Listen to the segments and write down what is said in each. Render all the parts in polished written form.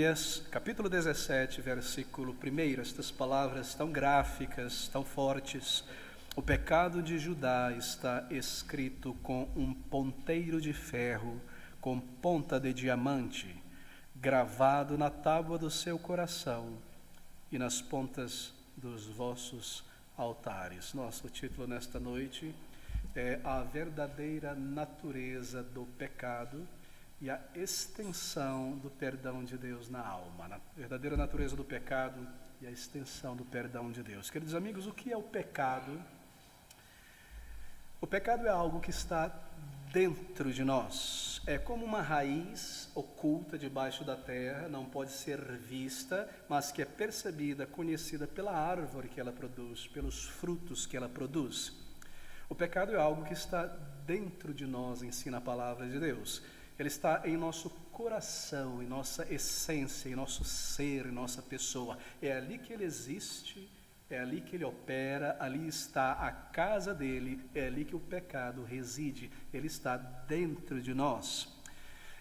Jeremias, capítulo 17, versículo 1, estas palavras tão gráficas, tão fortes. O pecado de Judá está escrito com um ponteiro de ferro, com ponta de diamante, gravado na tábua do seu coração e nas pontas dos vossos altares. Nosso título nesta noite é A Verdadeira Natureza do Pecado e a extensão do perdão de Deus na alma. A verdadeira natureza do pecado e a extensão do perdão de Deus. Queridos amigos, o que é o pecado? O pecado é algo que está dentro de nós. É como uma raiz oculta debaixo da terra, não pode ser vista, mas que é percebida, conhecida pela árvore que ela produz, pelos frutos que ela produz. O pecado é algo que está dentro de nós, ensina a palavra de Deus. Ele está em nosso coração, em nossa essência, em nosso ser, em nossa pessoa. É ali que ele existe, é ali que ele opera, ali está a casa dele, é ali que o pecado reside. Ele está dentro de nós.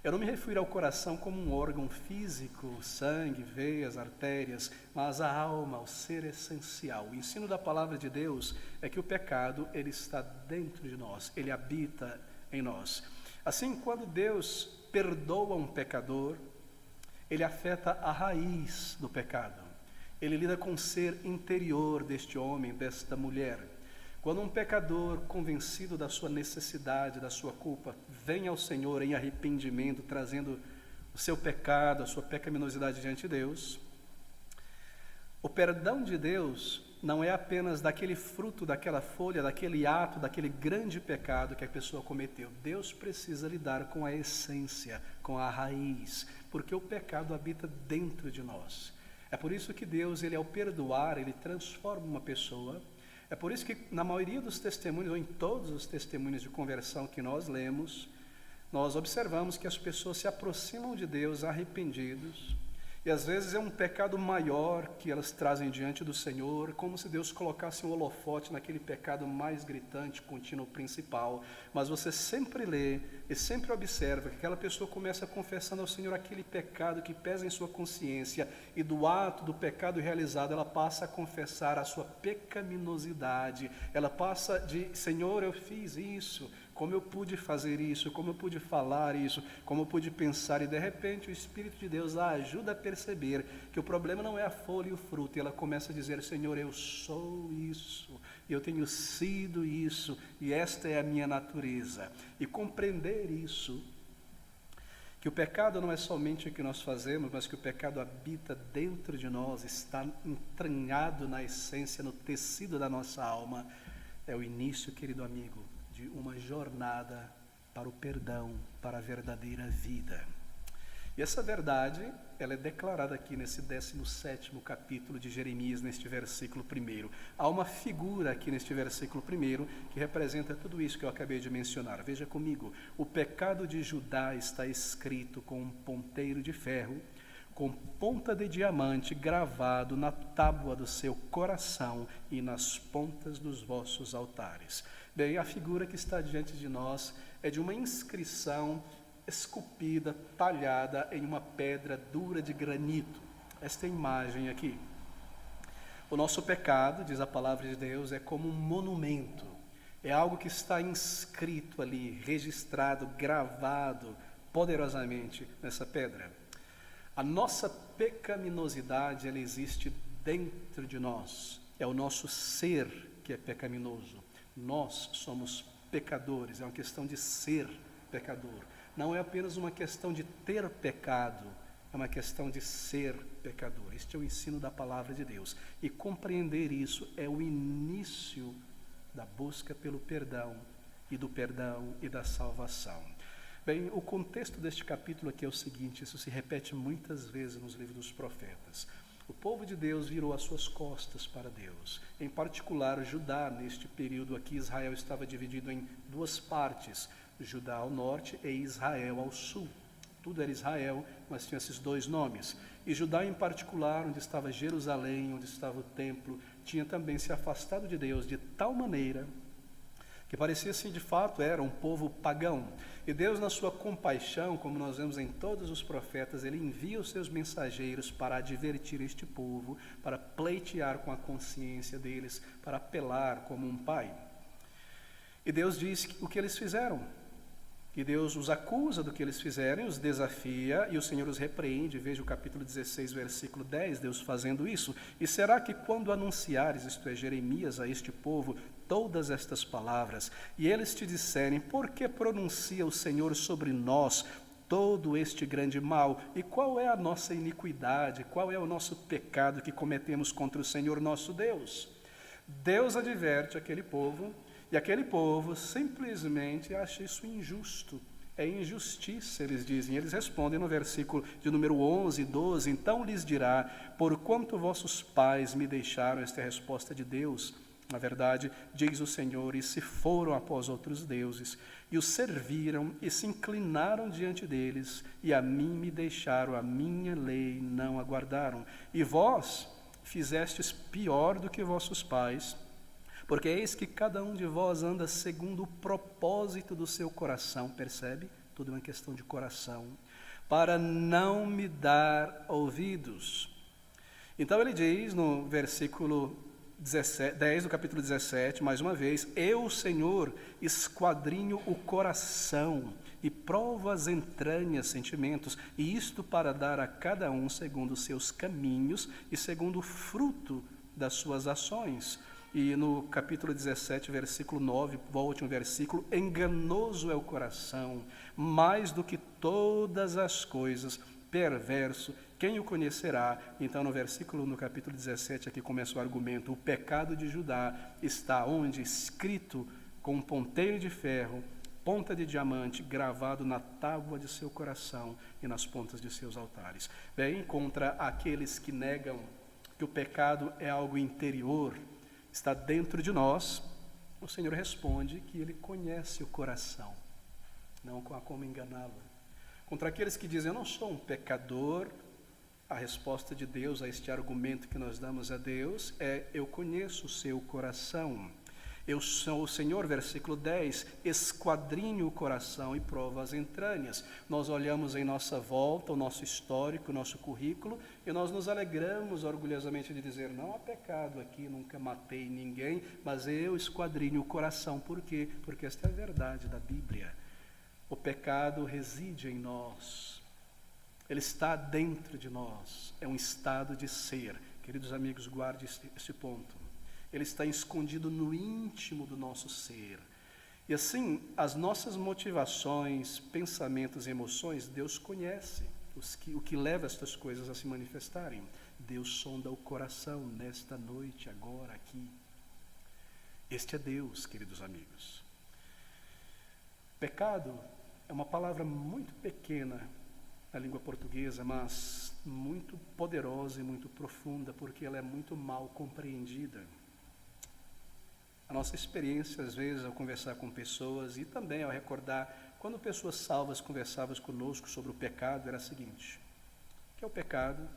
Eu não me refiro ao coração como um órgão físico, sangue, veias, artérias, mas a alma, o ser essencial. O ensino da palavra de Deus é que o pecado, ele está dentro de nós, ele habita em nós. Assim, quando Deus perdoa um pecador, ele afeta a raiz do pecado. Ele lida com o ser interior deste homem, desta mulher. Quando um pecador, convencido da sua necessidade, da sua culpa, vem ao Senhor em arrependimento, trazendo o seu pecado, a sua pecaminosidade diante de Deus, o perdão de Deus não é apenas daquele fruto, daquela folha, daquele ato, daquele grande pecado que a pessoa cometeu. Deus precisa lidar com a essência, com a raiz, porque o pecado habita dentro de nós. É por isso que Deus, ele ao perdoar, ele transforma uma pessoa. É por isso que na maioria dos testemunhos, ou em todos os testemunhos de conversão que nós lemos, nós observamos que as pessoas se aproximam de Deus arrependidos. E às vezes é um pecado maior que elas trazem diante do Senhor, como se Deus colocasse um holofote naquele pecado mais gritante, contínuo, principal. Mas você sempre lê e sempre observa que aquela pessoa começa confessando ao Senhor aquele pecado que pesa em sua consciência, e do ato do pecado realizado ela passa a confessar a sua pecaminosidade. Ela passa de: Senhor, eu fiz isso, como eu pude fazer isso, como eu pude falar isso, como eu pude pensar, e de repente o Espírito de Deus a ajuda a perceber que o problema não é a folha e o fruto, e ela começa a dizer: Senhor, eu sou isso, eu tenho sido isso, e esta é a minha natureza. E compreender isso, que o pecado não é somente o que nós fazemos, mas que o pecado habita dentro de nós, está entranhado na essência, no tecido da nossa alma, é o início, querido amigo, de uma jornada para o perdão, para a verdadeira vida. E essa verdade, ela é declarada aqui nesse 17º capítulo de Jeremias, neste versículo 1. Há uma figura aqui neste versículo 1 que representa tudo isso que eu acabei de mencionar. Veja comigo: o pecado de Judá está escrito com um ponteiro de ferro, com ponta de diamante gravado na tábua do seu coração e nas pontas dos vossos altares. Bem, a figura que está diante de nós é de uma inscrição esculpida, talhada em uma pedra dura de granito. Esta imagem aqui. O nosso pecado, diz a palavra de Deus, é como um monumento. É algo que está inscrito ali, registrado, gravado poderosamente nessa pedra. A nossa pecaminosidade, ela existe dentro de nós. É o nosso ser que é pecaminoso. Nós somos pecadores, é uma questão de ser pecador. Não é apenas uma questão de ter pecado, é uma questão de ser pecador. Este é o ensino da palavra de Deus. E compreender isso é o início da busca pelo perdão e da salvação. Bem, o contexto deste capítulo aqui é o seguinte, isso se repete muitas vezes nos livros dos profetas. O povo de Deus virou as suas costas para Deus. Em particular, Judá, neste período aqui, Israel estava dividido em duas partes, Judá ao norte e Israel ao sul. Tudo era Israel, mas tinha esses dois nomes. E Judá em particular, onde estava Jerusalém, onde estava o templo, tinha também se afastado de Deus de tal maneira que parecia assim de fato era um povo pagão. E Deus, na sua compaixão, como nós vemos em todos os profetas, ele envia os seus mensageiros para advertir este povo, para pleitear com a consciência deles, para apelar como um pai. E Deus diz o que eles fizeram. E Deus os acusa do que eles fizeram, os desafia, e o Senhor os repreende. Veja o capítulo 16, versículo 10, Deus fazendo isso. E será que quando anunciares, isto é, Jeremias, a este povo, todas estas palavras, e eles te disserem, por que pronuncia o Senhor sobre nós todo este grande mal? E qual é a nossa iniquidade? Qual é o nosso pecado que cometemos contra o Senhor nosso Deus? Deus adverte aquele povo, e aquele povo simplesmente acha isso injusto. É injustiça, eles dizem. Eles respondem no versículo de número 11 e 12, então lhes dirá, porquanto vossos pais me deixaram, esta é a resposta de Deus, na verdade, diz o Senhor, e se foram após outros deuses, e os serviram, e se inclinaram diante deles, e a mim me deixaram, a minha lei não aguardaram. E vós fizestes pior do que vossos pais, porque eis que cada um de vós anda segundo o propósito do seu coração, percebe? Tudo é uma questão de coração, para não me dar ouvidos. Então ele diz no versículo 10 do capítulo 17, mais uma vez, eu, Senhor, esquadrinho o coração e provo as entranhas, sentimentos, e isto para dar a cada um segundo os seus caminhos e segundo o fruto das suas ações. E no capítulo 17, versículo 9, volte um versículo, enganoso é o coração, mais do que todas as coisas, perverso, quem o conhecerá? Então no capítulo 17, aqui começa o argumento, o pecado de Judá está onde? Escrito com um ponteiro de ferro, ponta de diamante, gravado na tábua de seu coração e nas pontas de seus altares. Bem, contra aqueles que negam que o pecado é algo interior, está dentro de nós, o Senhor responde que Ele conhece o coração, não há como enganá-lo. Contra aqueles que dizem, eu não sou um pecador, a resposta de Deus a este argumento que nós damos a Deus é, eu conheço o seu coração. Eu sou o Senhor, versículo 10, esquadrinho o coração e provo as entranhas. Nós olhamos em nossa volta, o nosso histórico, o nosso currículo, e nós nos alegramos orgulhosamente de dizer, não há pecado aqui, nunca matei ninguém, mas eu esquadrinho o coração. Por quê? Porque esta é a verdade da Bíblia. O pecado reside em nós. Ele está dentro de nós. É um estado de ser. Queridos amigos, guarde esse ponto. Ele está escondido no íntimo do nosso ser. E assim, as nossas motivações, pensamentos e emoções, Deus conhece o que leva estas coisas a se manifestarem. Deus sonda o coração nesta noite, agora, aqui. Este é Deus, queridos amigos. Pecado é uma palavra muito pequena na língua portuguesa, mas muito poderosa e muito profunda, porque ela é muito mal compreendida. A nossa experiência, às vezes, ao conversar com pessoas e também ao recordar, quando pessoas salvas conversavam conosco sobre o pecado, era a seguinte, o que é o pecado?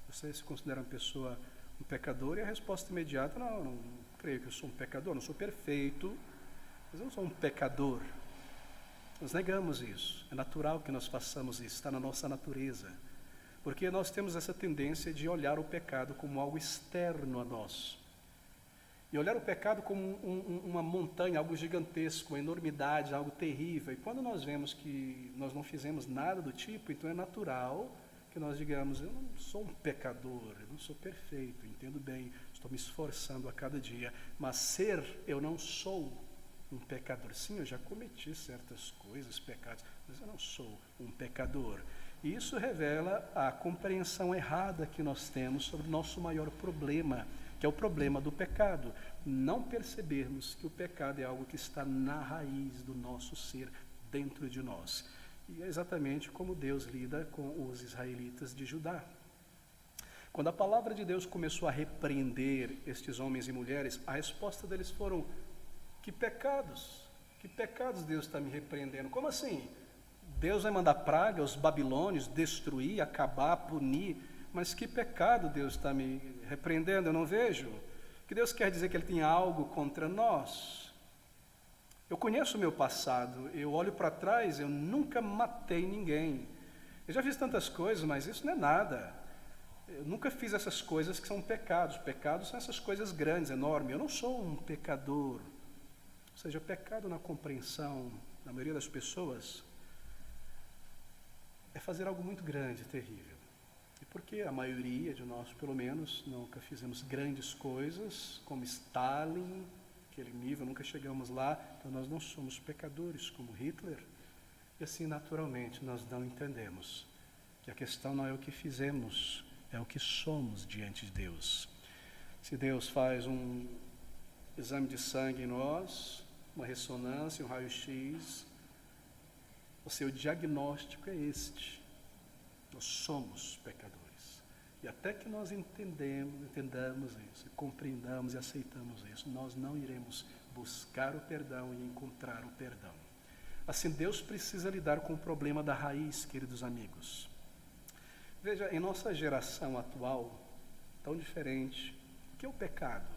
Você se considera uma pessoa, um pecador? E a resposta imediata, não creio que eu sou um pecador, não sou perfeito, mas eu não sou um pecador. Nós negamos isso, é natural que nós façamos isso, está na nossa natureza, porque nós temos essa tendência de olhar o pecado como algo externo a nós. E olhar o pecado como uma montanha, algo gigantesco, uma enormidade, algo terrível. E quando nós vemos que nós não fizemos nada do tipo, então é natural que nós digamos, eu não sou um pecador, eu não sou perfeito, entendo bem, estou me esforçando a cada dia. Mas eu não sou um pecador. Sim, eu já cometi certas coisas, pecados, mas eu não sou um pecador. E isso revela a compreensão errada que nós temos sobre o nosso maior problema, que é o problema do pecado. Não percebermos que o pecado é algo que está na raiz do nosso ser, dentro de nós. E é exatamente como Deus lida com os israelitas de Judá. Quando a palavra de Deus começou a repreender estes homens e mulheres, a resposta deles foram, que pecados Deus está me repreendendo? Como assim? Deus vai mandar praga aos babilônios, destruir, acabar, punir, mas que pecado Deus está me repreendendo? Eu não vejo. Que Deus quer dizer que Ele tem algo contra nós? Eu conheço o meu passado, eu olho para trás, eu nunca matei ninguém. Eu já fiz tantas coisas, mas isso não é nada. Eu nunca fiz essas coisas que são pecados. Pecados são essas coisas grandes, enormes. Eu não sou um pecador. Ou seja, o pecado na compreensão da maioria das pessoas é fazer algo muito grande, terrível. E porque a maioria de nós, pelo menos, nunca fizemos grandes coisas, como Stalin, aquele nível, nunca chegamos lá, então nós não somos pecadores como Hitler. E assim, naturalmente, nós não entendemos que a questão não é o que fizemos, é o que somos diante de Deus. Se Deus faz um exame de sangue em nós, uma ressonância, um raio-x, o seu diagnóstico é este: nós somos pecadores. E até que nós entendamos isso, compreendamos e aceitamos isso, nós não iremos buscar o perdão e encontrar o perdão. Assim, Deus precisa lidar com o problema da raiz, queridos amigos. Veja, em nossa geração atual, tão diferente, o que é o pecado?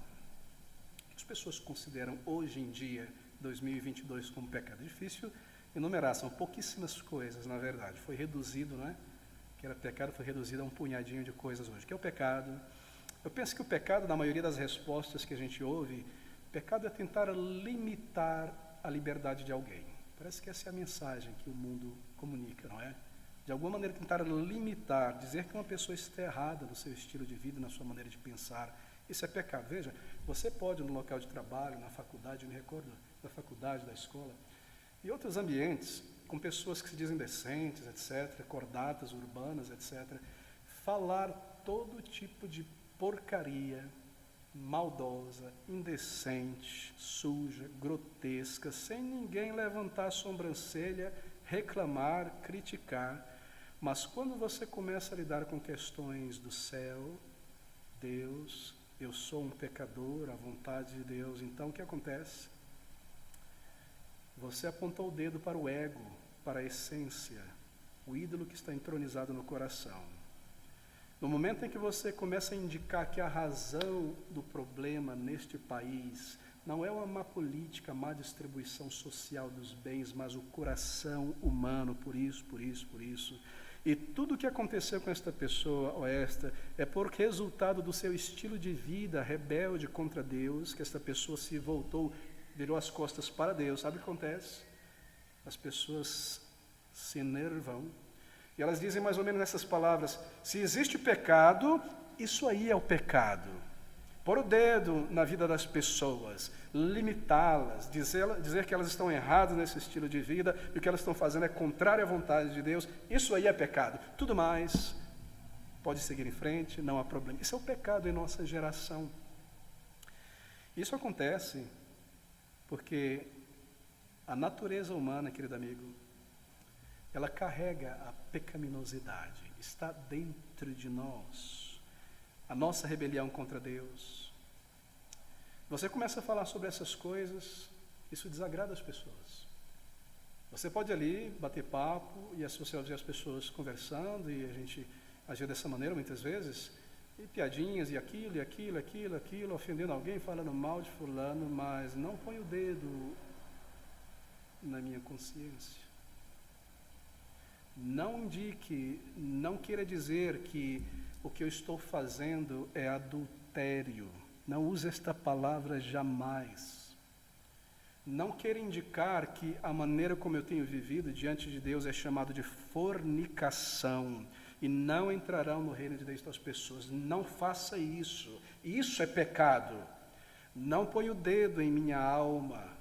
O que as pessoas consideram hoje em dia, 2022, como pecado? Difícil enumerar, são pouquíssimas coisas, na verdade. Foi reduzido, não é? Que era pecado, foi reduzido a um punhadinho de coisas hoje. O que é o pecado? Eu penso que o pecado, na maioria das respostas que a gente ouve, pecado é tentar limitar a liberdade de alguém. Parece que essa é a mensagem que o mundo comunica, não é? De alguma maneira tentar limitar, dizer que uma pessoa está errada no seu estilo de vida, na sua maneira de pensar. Isso é pecado. Veja, você pode no local de trabalho, na faculdade, eu me recordo da faculdade, da escola, e outros ambientes, com pessoas que se dizem decentes, etc., cordatas, urbanas, etc., falar todo tipo de porcaria, maldosa, indecente, suja, grotesca, sem ninguém levantar a sobrancelha, reclamar, criticar. Mas quando você começa a lidar com questões do céu, Deus, eu sou um pecador, a vontade de Deus, então o que acontece? Você apontou o dedo para o ego, para a essência, o ídolo que está entronizado no coração. No momento em que você começa a indicar que a razão do problema neste país não é uma má política, má distribuição social dos bens, mas o coração humano, por isso, e tudo o que aconteceu com esta pessoa ou esta é por resultado do seu estilo de vida rebelde contra Deus, que esta pessoa se voltou, virou as costas para Deus. Sabe o que acontece? As pessoas se enervam e elas dizem mais ou menos nessas palavras: se existe pecado, isso aí é o pecado. Pôr o dedo na vida das pessoas, limitá-las, dizer que elas estão erradas nesse estilo de vida e o que elas estão fazendo é contrário à vontade de Deus, isso aí é pecado. Tudo mais pode seguir em frente, não há problema. Isso é o pecado em nossa geração. Isso acontece porque a natureza humana, querido amigo, ela carrega a pecaminosidade, está dentro de nós. A nossa rebelião contra Deus. Você começa a falar sobre essas coisas, isso desagrada as pessoas. Você pode ali bater papo e você ouvir as pessoas conversando e a gente agir dessa maneira muitas vezes, e piadinhas e aquilo, ofendendo alguém, falando mal de fulano, mas não põe o dedo na minha consciência. Não indique, não queira dizer que o que eu estou fazendo é adultério. Não use esta palavra jamais. Não queira indicar que a maneira como eu tenho vivido diante de Deus é chamado de fornicação. E não entrarão no reino de Deus as pessoas. Não faça isso. Isso é pecado. Não ponha o dedo em minha alma.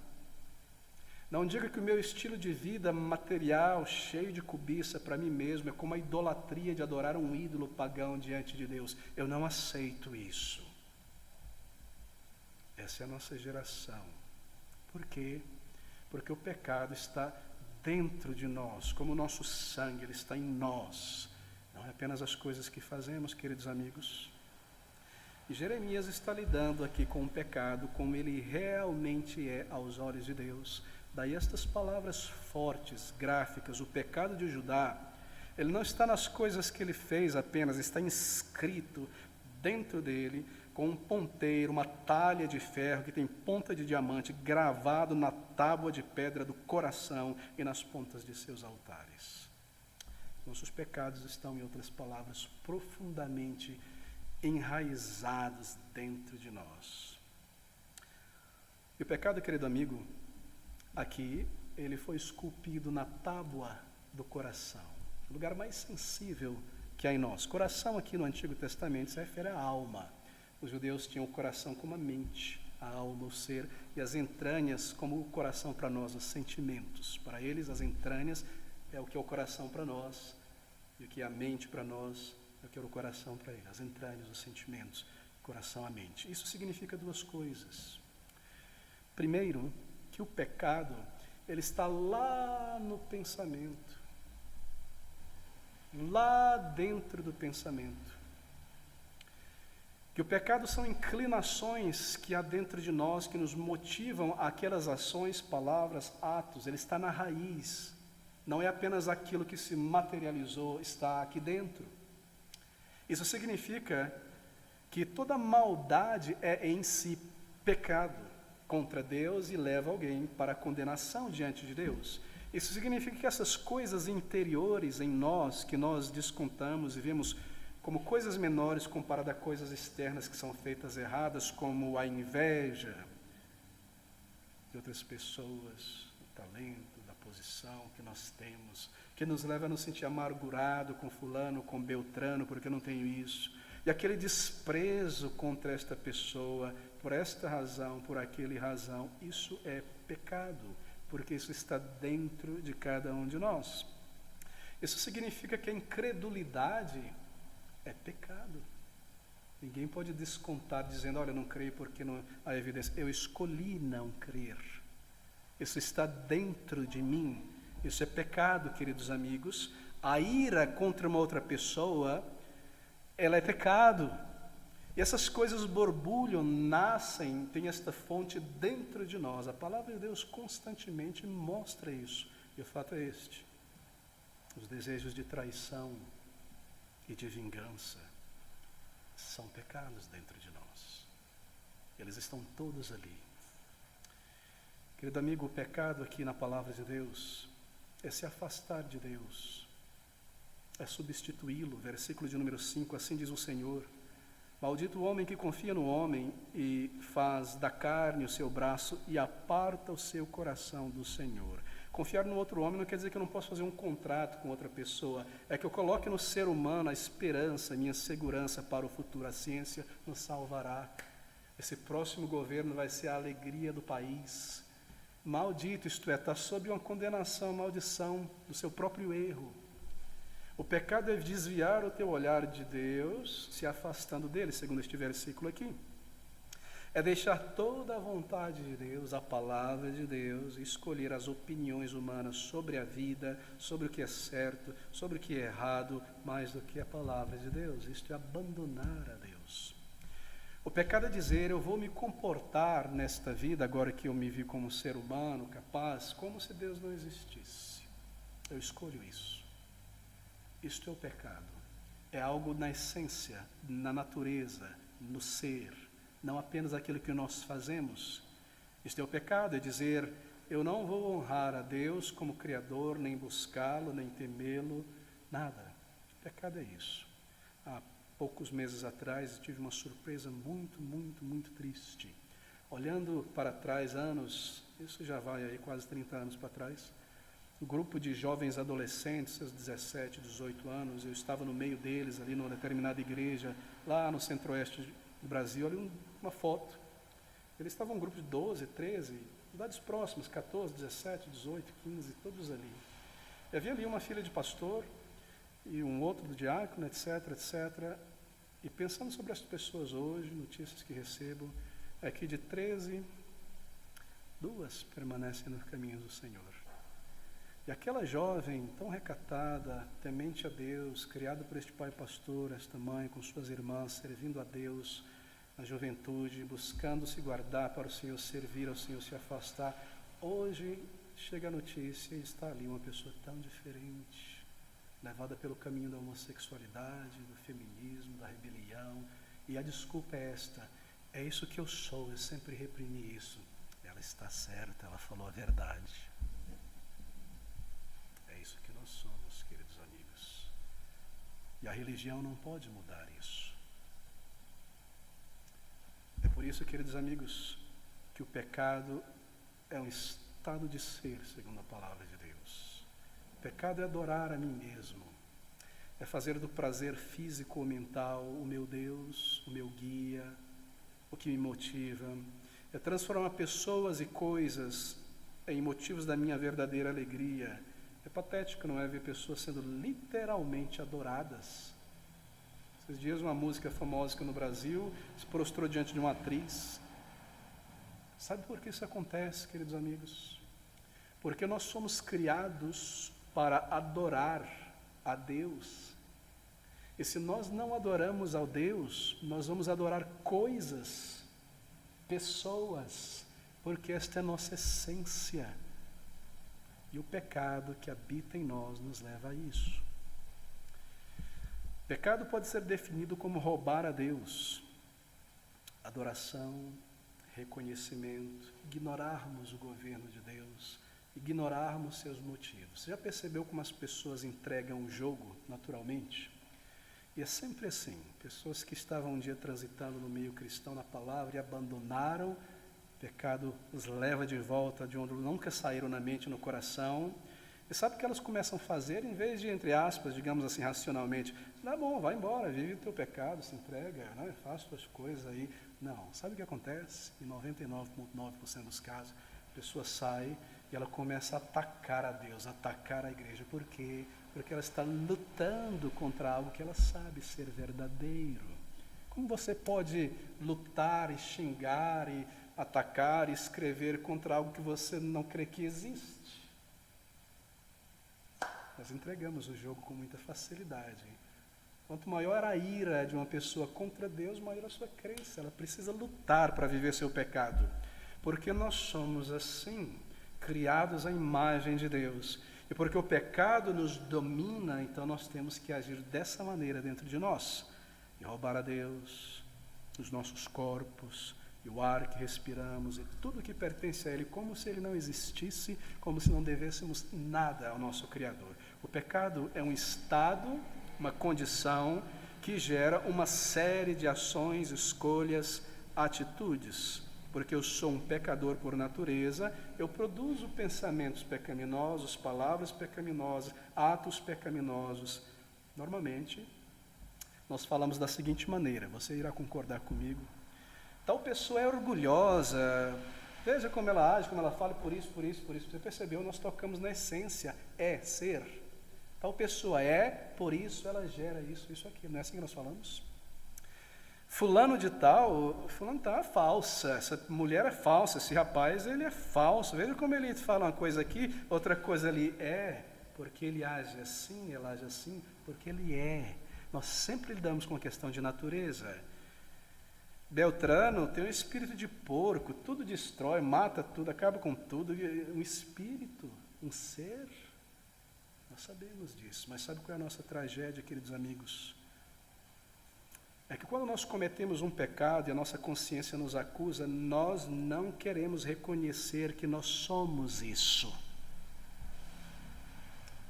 Não diga que o meu estilo de vida material, cheio de cobiça para mim mesmo, é como a idolatria de adorar um ídolo pagão diante de Deus. Eu não aceito isso. Essa é a nossa geração. Por quê? Porque o pecado está dentro de nós, como o nosso sangue, ele está em nós. Não é apenas as coisas que fazemos, queridos amigos. E Jeremias está lidando aqui com o pecado, como ele realmente é aos olhos de Deus. Daí estas palavras fortes, gráficas, o pecado de Judá, ele não está nas coisas que ele fez apenas, está inscrito dentro dele, com um ponteiro, uma talha de ferro que tem ponta de diamante, gravado na tábua de pedra do coração e nas pontas de seus altares. Nossos pecados estão, em outras palavras, profundamente enraizados dentro de nós. E o pecado, querido amigo, aqui, ele foi esculpido na tábua do coração, o lugar mais sensível que há em nós. Coração aqui no Antigo Testamento se refere à alma. Os judeus tinham o coração como a mente, a alma, o ser, e as entranhas como o coração para nós, os sentimentos. Para eles, as entranhas é o que é o coração para nós, e o que é a mente para nós é o que é o coração para eles. As entranhas, os sentimentos, o coração, a mente. Isso significa duas coisas. Primeiro, que o pecado, ele está lá no pensamento, lá dentro do pensamento. Que o pecado são inclinações que há dentro de nós, que nos motivam àquelas ações, palavras, atos. Ele está na raiz. Não é apenas aquilo que se materializou, está aqui dentro. Isso significa que toda maldade é em si pecado contra Deus e leva alguém para a condenação diante de Deus. Isso significa que essas coisas interiores em nós, que nós descontamos e vemos como coisas menores comparado a coisas externas que são feitas erradas, como a inveja de outras pessoas, o talento, da posição que nós temos, que nos leva a nos sentir amargurado com fulano, com Beltrano, porque eu não tenho isso. E aquele desprezo contra esta pessoa, por esta razão, por aquele razão, isso é pecado, porque isso está dentro de cada um de nós. Isso significa que a incredulidade é pecado. Ninguém pode descontar dizendo, olha, eu não creio porque não há evidência. Eu escolhi não crer. Isso está dentro de mim. Isso é pecado, queridos amigos. A ira contra uma outra pessoa, ela é pecado. E essas coisas borbulham, nascem, tem esta fonte dentro de nós. A palavra de Deus constantemente mostra isso. E o fato é este. Os desejos de traição e de vingança são pecados dentro de nós. Eles estão todos ali. Querido amigo, o pecado aqui na palavra de Deus é se afastar de Deus, é substituí-lo. Versículo de número 5, assim diz o Senhor: maldito o homem que confia no homem e faz da carne o seu braço e aparta o seu coração do Senhor. Confiar no outro homem não quer dizer que eu não posso fazer um contrato com outra pessoa. É que eu coloque no ser humano a esperança, a minha segurança para o futuro. A ciência nos salvará. Esse próximo governo vai ser a alegria do país. Maldito, isto é, está sob uma condenação, maldição do seu próprio erro. O pecado é desviar o teu olhar de Deus, se afastando dele, segundo este versículo aqui. É deixar toda a vontade de Deus, a palavra de Deus, e escolher as opiniões humanas sobre a vida, sobre o que é certo, sobre o que é errado, mais do que a palavra de Deus. Isto é abandonar a Deus. O pecado é dizer, eu vou me comportar nesta vida, agora que eu me vi como ser humano, capaz, como se Deus não existisse. Eu escolho isso. Isto é o pecado. É algo na essência, na natureza, no ser. Não apenas aquilo que nós fazemos. Isto é o pecado, é dizer, eu não vou honrar a Deus como Criador, nem buscá-lo, nem temê-lo, nada. O pecado é isso. Há poucos meses atrás, eu tive uma surpresa muito triste. Olhando para trás, anos, isso já vai aí quase 30 anos para trás, um grupo de jovens adolescentes, seus 17, 18 anos, eu estava no meio deles, ali numa determinada igreja, lá no centro-oeste do Brasil, olha uma foto. Eles estavam um grupo de 12, 13, idades próximas, 14, 17, 18, 15, todos ali. E havia ali uma filha de pastor e um outro do diácono, etc, etc. E pensando sobre as pessoas hoje, notícias que recebo, aqui de 13, 2 permanecem no caminho do Senhor. E aquela jovem tão recatada, temente a Deus, criada por este pai pastor, esta mãe com suas irmãs, servindo a Deus na juventude, buscando se guardar para o Senhor, servir ao Senhor, se afastar. Hoje chega a notícia e está ali uma pessoa tão diferente, levada pelo caminho da homossexualidade, do feminismo, da rebelião. E a desculpa é esta: é isso que eu sou, eu sempre reprimi isso. É ela está certa, ela falou a verdade. É isso que nós somos, queridos amigos. E a religião não pode mudar isso. É por isso, queridos amigos, que o pecado é um estado de ser, segundo a palavra de Deus. O pecado é adorar a mim mesmo. É fazer do prazer físico ou mental o meu Deus, o meu guia, o que me motiva. É transformar pessoas e coisas em motivos da minha verdadeira alegria. É patético, não é, ver pessoas sendo literalmente adoradas. Esses dias uma música famosa aqui no Brasil se prostrou diante de uma atriz. Sabe por que isso acontece, queridos amigos? Porque nós somos criados para adorar a Deus. E se nós não adoramos ao Deus, nós vamos adorar coisas, pessoas, porque esta é a nossa essência. E o pecado que habita em nós nos leva a isso. Pecado pode ser definido como roubar a Deus, adoração, reconhecimento, ignorarmos o governo de Deus, ignorarmos seus motivos. Você já percebeu como as pessoas entregam o jogo naturalmente? E é sempre assim, pessoas que estavam um dia transitando no meio cristão, na palavra, e abandonaram, o pecado os leva de volta de onde nunca saíram na mente e no coração. E sabe o que elas começam a fazer? Em vez de, entre aspas, digamos assim, racionalmente, tá bom, vai embora, vive o teu pecado, se entrega, né? Faz tuas coisas aí. Não, sabe o que acontece? Em 99,9% dos casos, a pessoa sai e ela começa a atacar a Deus, a atacar a igreja. Por quê? Porque ela está lutando contra algo que ela sabe ser verdadeiro. Como você pode lutar e xingar e atacar e escrever contra algo que você não crê que existe? Nós entregamos o jogo com muita facilidade. Quanto maior a ira de uma pessoa contra Deus, maior a sua crença. Ela precisa lutar para viver seu pecado. Porque nós somos assim, criados à imagem de Deus. E porque o pecado nos domina, então nós temos que agir dessa maneira dentro de nós. E roubar a Deus, os nossos corpos, e o ar que respiramos, e tudo que pertence a Ele, como se Ele não existisse, como se não devêssemos nada ao nosso Criador. O pecado é um estado, uma condição que gera uma série de ações, escolhas, atitudes. Porque eu sou um pecador por natureza, eu produzo pensamentos pecaminosos, palavras pecaminosas, atos pecaminosos. Normalmente, nós falamos da seguinte maneira, você irá concordar comigo. Tal pessoa é orgulhosa, veja como ela age, como ela fala, por isso. Você percebeu? Nós tocamos na essência, é, ser. Tal pessoa é, por isso ela gera isso, aquilo. Não é assim que nós falamos? Fulano de tal, fulano tá falsa, essa mulher é falsa, esse rapaz ele é falso. Veja como ele fala uma coisa aqui, outra coisa ali. É, porque ele age assim, ela age assim, porque ele é. Nós sempre lidamos com a questão de natureza. Beltrano tem um espírito de porco, tudo destrói, mata tudo, acaba com tudo. Um espírito, um ser, nós sabemos disso. Mas sabe qual é a nossa tragédia, queridos amigos? É que quando nós cometemos um pecado e a nossa consciência nos acusa, nós não queremos reconhecer que nós somos isso.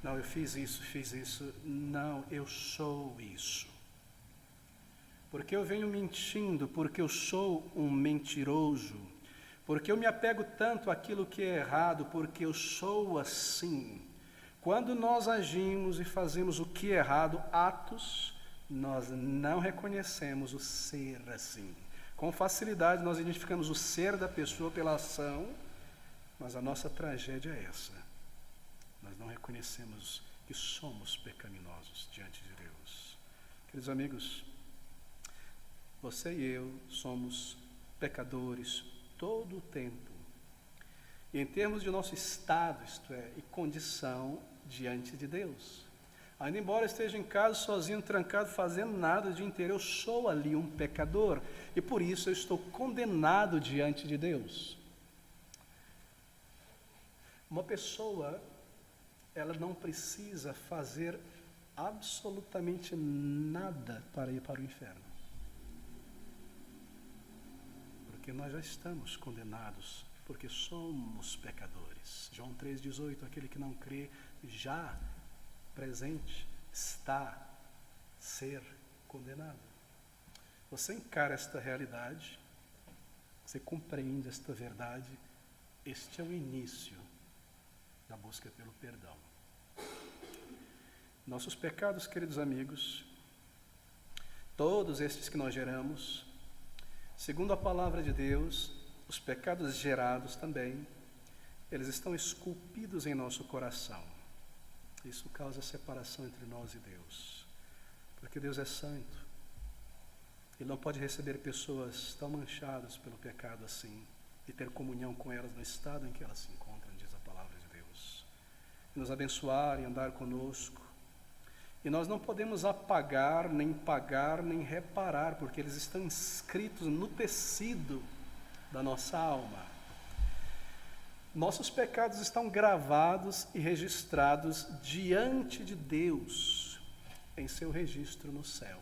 Não, eu fiz isso. Não, eu sou isso. Porque eu venho mentindo, porque eu sou um mentiroso, porque eu me apego tanto àquilo que é errado, porque eu sou assim. Quando nós agimos e fazemos o que é errado, atos, nós não reconhecemos o ser assim. Com facilidade nós identificamos o ser da pessoa pela ação, mas a nossa tragédia é essa. Nós não reconhecemos que somos pecaminosos diante de Deus. Queridos amigos, você e eu somos pecadores todo o tempo. E em termos de nosso estado, isto é, e condição diante de Deus. Ainda embora eu esteja em casa sozinho, trancado, fazendo nada o dia inteiro, eu sou ali um pecador. E por isso eu estou condenado diante de Deus. Uma pessoa, ela não precisa fazer absolutamente nada para ir para o inferno. Porque nós já estamos condenados porque somos pecadores. João 3,18, aquele que não crê já presente está ser condenado. Você encara esta realidade, você compreende esta verdade, este é o início da busca pelo perdão. Nossos pecados, queridos amigos, todos estes que nós geramos, segundo a palavra de Deus, os pecados gerados também, eles estão esculpidos em nosso coração. Isso causa separação entre nós e Deus, porque Deus é santo. Ele não pode receber pessoas tão manchadas pelo pecado assim e ter comunhão com elas no estado em que elas se encontram, diz a palavra de Deus. E nos abençoar e andar conosco. E nós não podemos apagar, nem pagar, nem reparar, porque eles estão inscritos no tecido da nossa alma. Nossos pecados estão gravados e registrados diante de Deus, em seu registro no céu.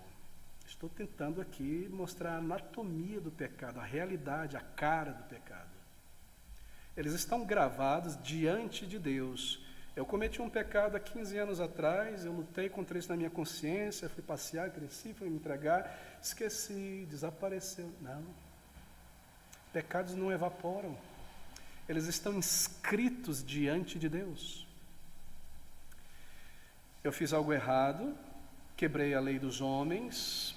Estou tentando aqui mostrar a anatomia do pecado, a realidade, a cara do pecado. Eles estão gravados diante de Deus. Eu cometi um pecado há 15 anos atrás, eu lutei contra isso na minha consciência, fui passear, cresci, fui me entregar, esqueci, desapareceu. Não. Pecados não evaporam. Eles estão inscritos diante de Deus. Eu fiz algo errado, quebrei a lei dos homens,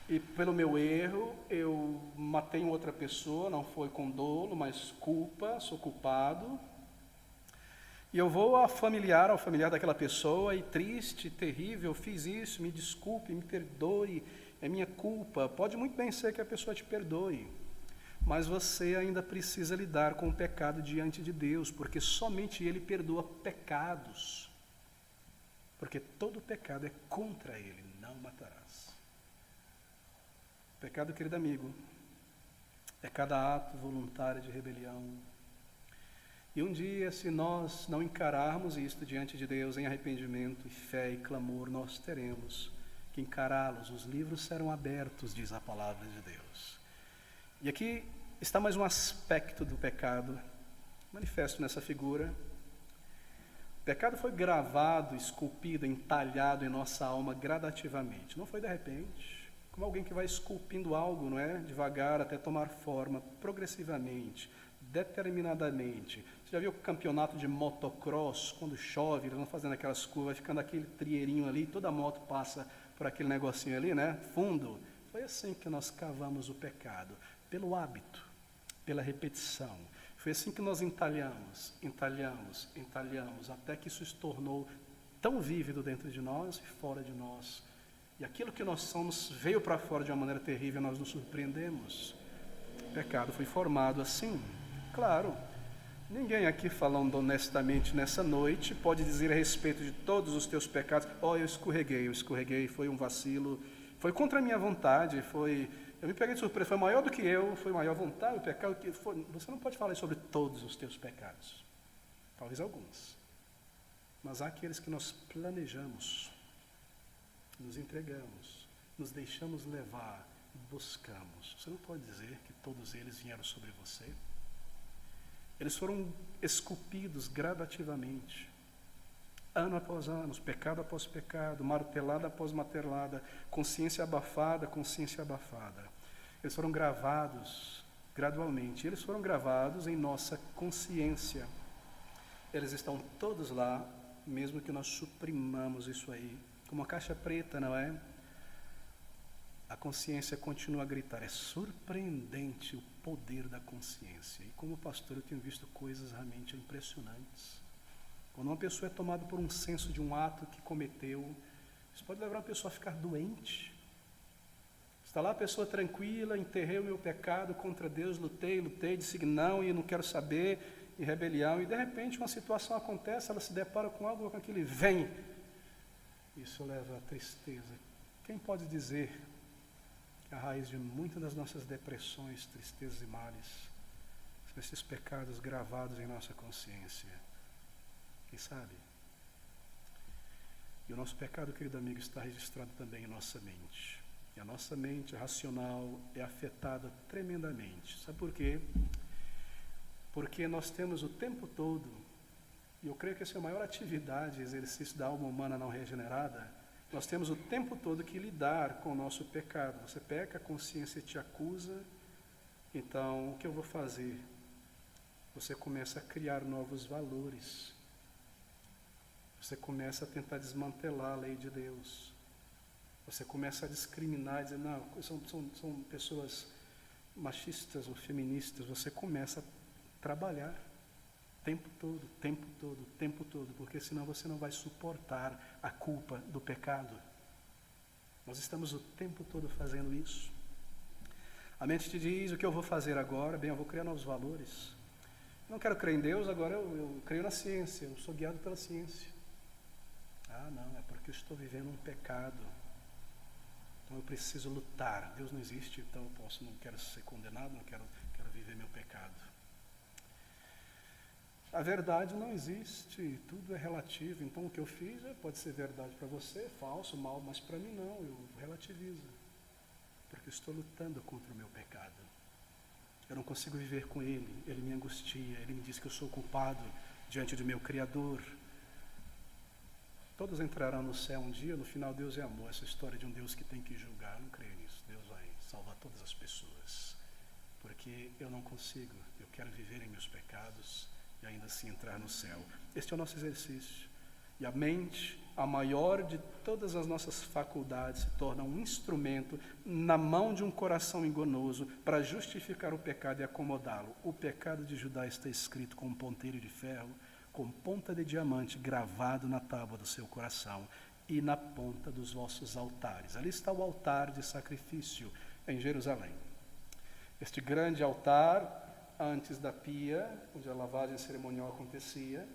e pelo meu erro eu matei outra pessoa, não foi com dolo, mas culpa, sou culpado. E eu vou ao familiar daquela pessoa, e triste, terrível, fiz isso, me desculpe, me perdoe, é minha culpa. Pode muito bem ser que a pessoa te perdoe, mas você ainda precisa lidar com o pecado diante de Deus, porque somente Ele perdoa pecados. Porque todo pecado é contra Ele, não matarás. Pecado, querido amigo, é cada ato voluntário de rebelião. E um dia, se nós não encararmos isto diante de Deus em arrependimento e fé e clamor, nós teremos que encará-los. Os livros serão abertos, diz a palavra de Deus. E aqui está mais um aspecto do pecado, manifesto nessa figura. O pecado foi gravado, esculpido, entalhado em nossa alma gradativamente. Não foi de repente, como alguém que vai esculpindo algo, não é? Devagar até tomar forma, progressivamente, determinadamente. Você já viu o campeonato de motocross, quando chove, eles vão fazendo aquelas curvas, ficando aquele trieirinho ali, toda a moto passa por aquele negocinho ali, né? Fundo. Foi assim que nós cavamos o pecado, pelo hábito, pela repetição. Foi assim que nós entalhamos, até que isso se tornou tão vívido dentro de nós e fora de nós. E aquilo que nós somos veio para fora de uma maneira terrível, nós nos surpreendemos. O pecado foi formado assim. Claro, ninguém aqui falando honestamente nessa noite pode dizer a respeito de todos os teus pecados: eu escorreguei, foi um vacilo, foi contra a minha vontade, eu me peguei de surpresa, foi maior do que eu, foi maior vontade, o pecado que foi. Você não pode falar sobre todos os teus pecados, talvez alguns, mas há aqueles que nós planejamos, nos entregamos, nos deixamos levar, buscamos. Você não pode dizer que todos eles vieram sobre você. Eles foram esculpidos gradativamente, ano após ano, pecado após pecado, martelada após martelada, consciência abafada. Eles foram gravados gradualmente, eles foram gravados em nossa consciência. Eles estão todos lá, mesmo que nós suprimamos isso aí, como uma caixa preta, não é? A consciência continua a gritar. É surpreendente o poder da consciência. E como pastor eu tenho visto coisas realmente impressionantes. Quando uma pessoa é tomada por um senso de um ato que cometeu, isso pode levar uma pessoa a ficar doente. Está lá a pessoa tranquila, enterrei o meu pecado contra Deus, lutei, disse que não e não quero saber, em rebelião, e de repente uma situação acontece, ela se depara com algo com aquele vem. Isso leva à tristeza. Quem pode dizer que a raiz de muitas das nossas depressões, tristezas e males são esses pecados gravados em nossa consciência? Quem sabe? E o nosso pecado, querido amigo, está registrado também em nossa mente. E a nossa mente racional é afetada tremendamente. Sabe por quê? Porque nós temos o tempo todo, e eu creio que essa é a maior atividade, exercício da alma humana não regenerada, nós temos o tempo todo que lidar com o nosso pecado. Você peca, a consciência te acusa, então o que eu vou fazer? Você começa a criar novos valores. Você começa a tentar desmantelar a lei de Deus. Você começa a discriminar e dizer, não, são pessoas machistas ou feministas. Você começa a trabalhar tempo todo, porque senão você não vai suportar a culpa do pecado. Nós estamos o tempo todo fazendo isso. A mente te diz, o que eu vou fazer agora? Bem, eu vou criar novos valores. Eu não quero crer em Deus, agora eu creio na ciência, eu sou guiado pela ciência. Ah, não, é porque eu estou vivendo um pecado. Então eu preciso lutar. Deus não existe, então eu não quero ser condenado, não quero viver meu pecado. A verdade não existe, tudo é relativo. Então o que eu fiz pode ser verdade para você, falso, mal, mas para mim não, eu relativizo. Porque eu estou lutando contra o meu pecado. Eu não consigo viver com ele me angustia, ele me diz que eu sou culpado diante do meu Criador. Todos entrarão no céu um dia, no final Deus é amor. Essa história de um Deus que tem que julgar, eu não creio nisso. Deus vai salvar todas as pessoas. Porque eu não consigo, eu quero viver em meus pecados e ainda assim entrar no céu. Este é o nosso exercício. E a mente, a maior de todas as nossas faculdades, se torna um instrumento na mão de um coração enganoso para justificar o pecado e acomodá-lo. O pecado de Judá está escrito com um ponteiro de ferro, com ponta de diamante gravado na tábua do seu coração e na ponta dos vossos altares. Ali está o altar de sacrifício em Jerusalém. Este grande altar, antes da pia, onde a lavagem cerimonial acontecia,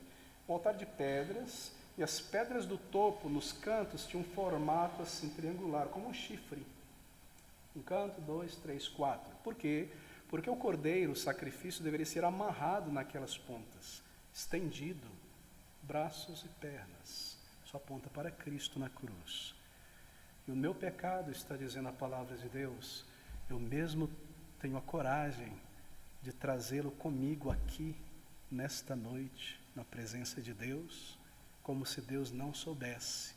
um altar de pedras, e as pedras do topo, nos cantos, tinham um formato assim triangular, como um chifre. Um canto, 2, 3, 4. Por quê? Porque o cordeiro, o sacrifício, deveria ser amarrado naquelas pontas, estendido, braços e pernas. Só aponta para Cristo na cruz. E o meu pecado, está dizendo a palavra de Deus, eu mesmo tenho a coragem de trazê-lo comigo aqui, nesta noite, na presença de Deus, como se Deus não soubesse.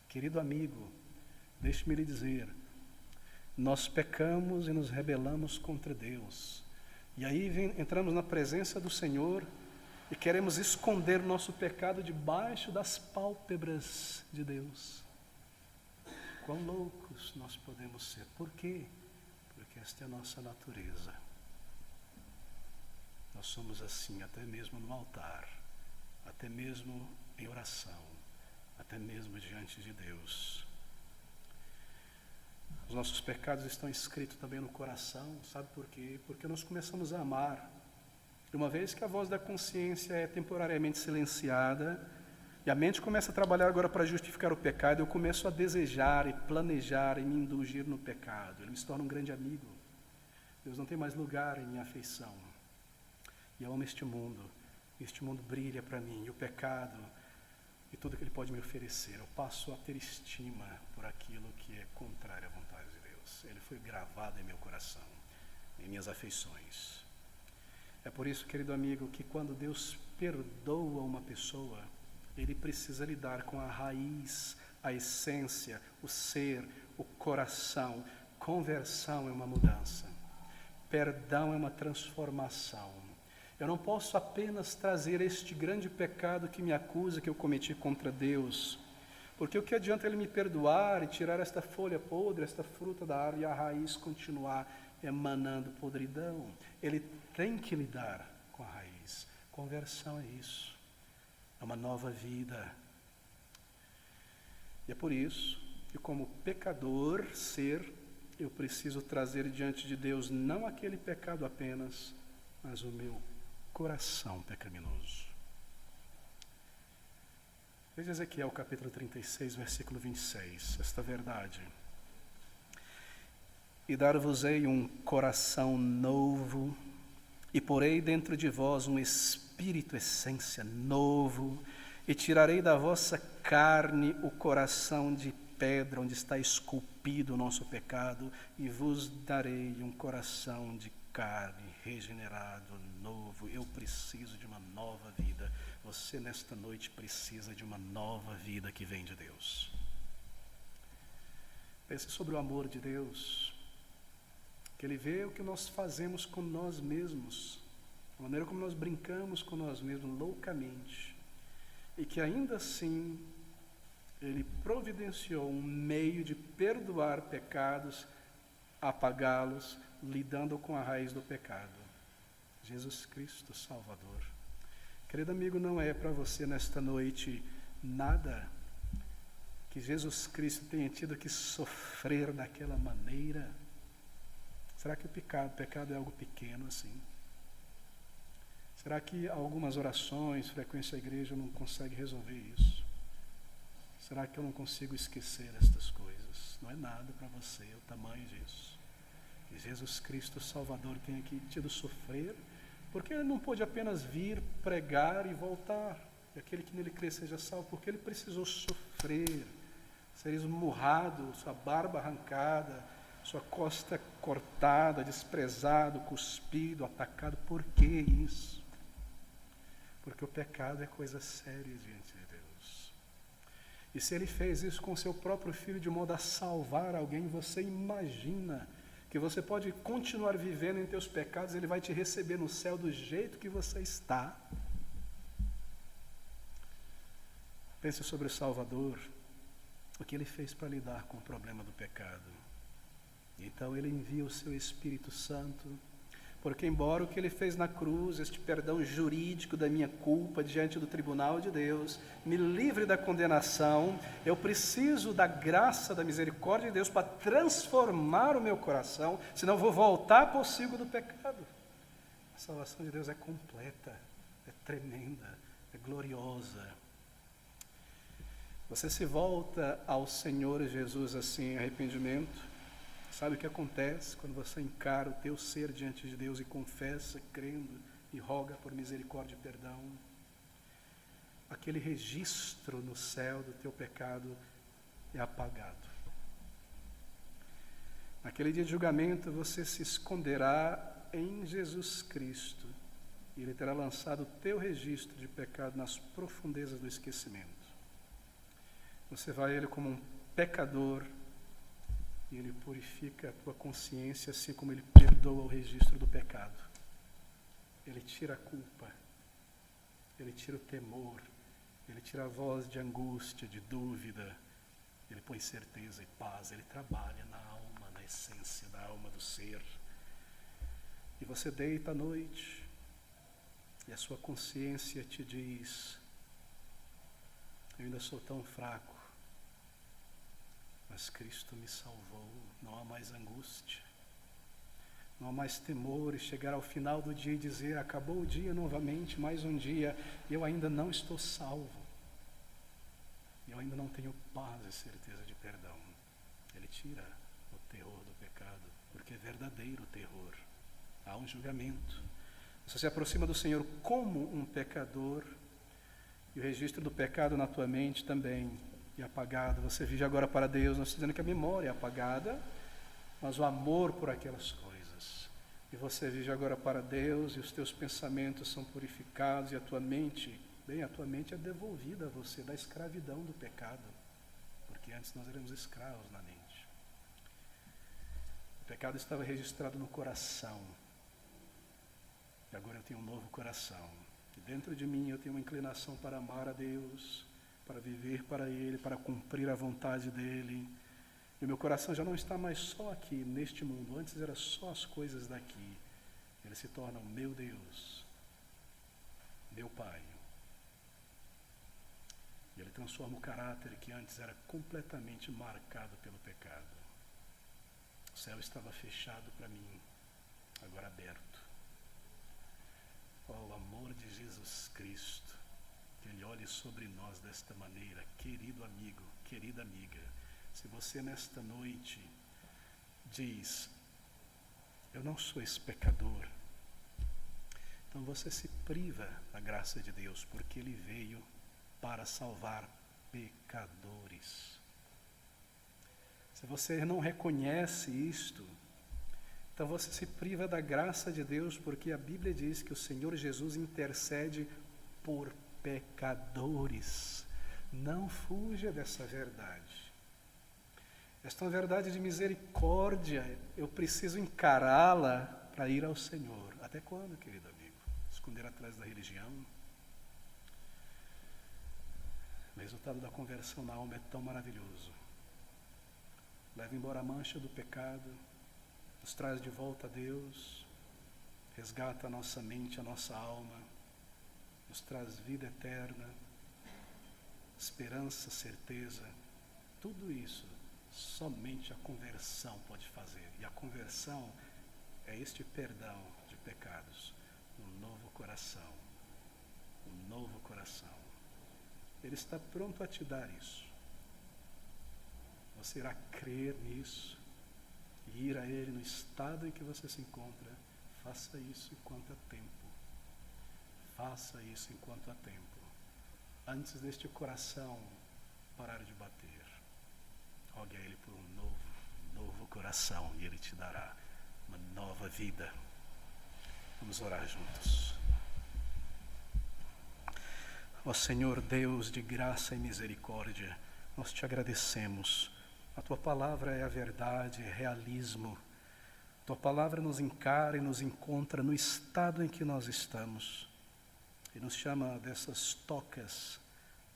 Querido amigo, deixe-me lhe dizer, nós pecamos e nos rebelamos contra Deus. E aí entramos na presença do Senhor e queremos esconder nosso pecado debaixo das pálpebras de Deus. Quão loucos nós podemos ser. Por quê? Porque esta é a nossa natureza. Nós somos assim, até mesmo no altar, até mesmo em oração, até mesmo diante de Deus. Os nossos pecados estão escritos também no coração, sabe por quê? Porque nós começamos a amar. E uma vez que a voz da consciência é temporariamente silenciada, e a mente começa a trabalhar agora para justificar o pecado, eu começo a desejar e planejar e me indulgir no pecado. Ele me torna um grande amigo. Deus não tem mais lugar em minha afeição. E eu amo este mundo brilha para mim, e o pecado, e tudo que ele pode me oferecer. Eu passo a ter estima por aquilo que é contrário à vontade de Deus. Ele foi gravado em meu coração, em minhas afeições. É por isso, querido amigo, que quando Deus perdoa uma pessoa, ele precisa lidar com a raiz, a essência, o ser, o coração. Conversão é uma mudança. Perdão é uma transformação. Eu não posso apenas trazer este grande pecado que me acusa que eu cometi contra Deus, porque o que adianta ele me perdoar e tirar esta folha podre, esta fruta da árvore e a raiz continuar emanando podridão? Ele tem que lidar com a raiz. Conversão é isso, é uma nova vida. E é por isso que, como pecador, eu preciso trazer diante de Deus não aquele pecado apenas, mas o meu coração pecaminoso. Veja Ezequiel capítulo 36, versículo 26, esta verdade. E dar-vos-ei um coração novo, e porei dentro de vós um espírito, essência, novo, e tirarei da vossa carne o coração de pedra, onde está esculpido o nosso pecado, e vos darei um coração de carne, regenerado, novo. Eu preciso de uma nova vida. Você nesta noite precisa de uma nova vida que vem de Deus. Pense sobre o amor de Deus, que Ele vê o que nós fazemos com nós mesmos, a maneira como nós brincamos com nós mesmos loucamente, e que ainda assim Ele providenciou um meio de perdoar pecados, apagá-los, lidando com a raiz do pecado. Jesus Cristo Salvador. Querido amigo, não é para você nesta noite nada que Jesus Cristo tenha tido que sofrer daquela maneira. Será que o pecado é algo pequeno assim? Será que algumas orações, frequência à igreja, não consegue resolver isso? Será que eu não consigo esquecer estas coisas? Não é nada para você o tamanho disso. Que Jesus Cristo Salvador tenha tido sofrer, porque Ele não pôde apenas vir, pregar e voltar. E aquele que nele crê seja salvo, porque Ele precisou sofrer, ser esmurrado, sua barba arrancada, sua costa cortada, desprezado, cuspido, atacado. Por que isso? Porque o pecado é coisa séria diante de Deus. E se Ele fez isso com seu próprio Filho de modo a salvar alguém, você imagina que você pode continuar vivendo em teus pecados, Ele vai te receber no céu do jeito que você está. Pense sobre o Salvador, o que Ele fez para lidar com o problema do pecado. Então Ele envia o seu Espírito Santo, porque embora o que Ele fez na cruz, este perdão jurídico da minha culpa diante do tribunal de Deus, me livre da condenação, eu preciso da graça, da misericórdia de Deus para transformar o meu coração, senão eu vou voltar para o ciclo do pecado. A salvação de Deus é completa, é tremenda, é gloriosa. Você se volta ao Senhor Jesus assim, em arrependimento. Sabe o que acontece quando você encara o teu ser diante de Deus e confessa, crendo e roga por misericórdia e perdão? Aquele registro no céu do teu pecado é apagado. Naquele dia de julgamento você se esconderá em Jesus Cristo e Ele terá lançado o teu registro de pecado nas profundezas do esquecimento. Você vai a Ele como um pecador e Ele purifica a tua consciência, assim como Ele perdoa o registro do pecado. Ele tira a culpa, Ele tira o temor, Ele tira a voz de angústia, de dúvida, Ele põe certeza e paz, Ele trabalha na alma, na essência da alma do ser. E você deita à noite e a sua consciência te diz: eu ainda sou tão fraco, mas Cristo me salvou. Não há mais angústia, não há mais temor, e chegar ao final do dia e dizer: acabou o dia novamente, mais um dia, e eu ainda não estou salvo, eu ainda não tenho paz e certeza de perdão. Ele tira o terror do pecado, porque é verdadeiro terror. Há um julgamento. Você se aproxima do Senhor como um pecador, e o registro do pecado na tua mente também é apagado. Você vive agora para Deus, não estou dizendo que a memória é apagada, mas o amor por aquelas coisas. E você vive agora para Deus, e os teus pensamentos são purificados, e a tua mente é devolvida a você da escravidão do pecado, porque antes nós éramos escravos na mente. O pecado estava registrado no coração, e agora eu tenho um novo coração. E dentro de mim eu tenho uma inclinação para amar a Deus, para viver para Ele, para cumprir a vontade dEle. E o meu coração já não está mais só aqui, neste mundo. Antes era só as coisas daqui. Ele se torna o meu Deus, meu Pai. E Ele transforma o caráter que antes era completamente marcado pelo pecado. O céu estava fechado para mim, agora aberto. Oh, o amor de Jesus Cristo, que Ele olhe sobre nós desta maneira. Querido amigo, querida amiga, se você nesta noite diz: eu não sou esse pecador, então você se priva da graça de Deus, porque Ele veio para salvar pecadores. Se você não reconhece isto, Então você se priva da graça de Deus porque a Bíblia diz que o Senhor Jesus intercede por pecadores. Não fuja dessa verdade. Esta é uma verdade de misericórdia. Eu preciso encará-la para ir ao Senhor. Até quando, querido amigo? Esconder atrás da religião? O resultado da conversão na alma é tão maravilhoso. Leva embora a mancha do pecado, nos traz de volta a Deus, resgata a nossa mente, a nossa alma, nos traz vida eterna, esperança, certeza. Tudo isso somente a conversão pode fazer. E a conversão é este perdão de pecados, um novo coração. Um novo coração. Ele está pronto a te dar isso. Você irá crer nisso e ir a Ele no estado em que você se encontra. Faça isso enquanto há tempo. Faça isso enquanto há tempo. Antes deste coração parar de bater. Rogue a Ele por um novo coração e Ele te dará uma nova vida. Vamos orar juntos. Ó Senhor Deus de graça e misericórdia, nós te agradecemos. A Tua palavra é a verdade, é realismo. A Tua palavra nos encara e nos encontra no estado em que nós estamos. E nos chama dessas tocas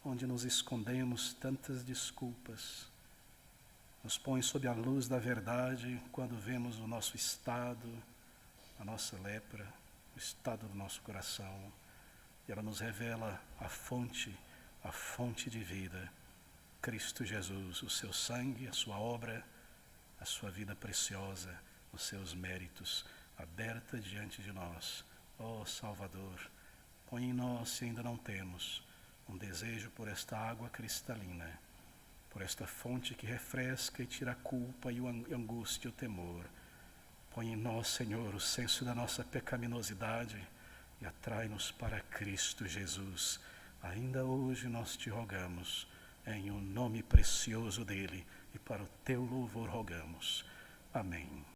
onde nos escondemos tantas desculpas. Nos põe sob a luz da verdade quando vemos o nosso estado, a nossa lepra, o estado do nosso coração. E ela nos revela a fonte de vida, Cristo Jesus, o seu sangue, a sua obra, a sua vida preciosa, os seus méritos, aberta diante de nós. Ó Salvador, põe em nós, se ainda não temos, um desejo por esta água cristalina, por esta fonte que refresca e tira a culpa e a angústia e o temor. Põe em nós, Senhor, o senso da nossa pecaminosidade, e atrai-nos para Cristo Jesus. Ainda hoje nós te rogamos, em o nome precioso dele, e para o teu louvor rogamos. Amém.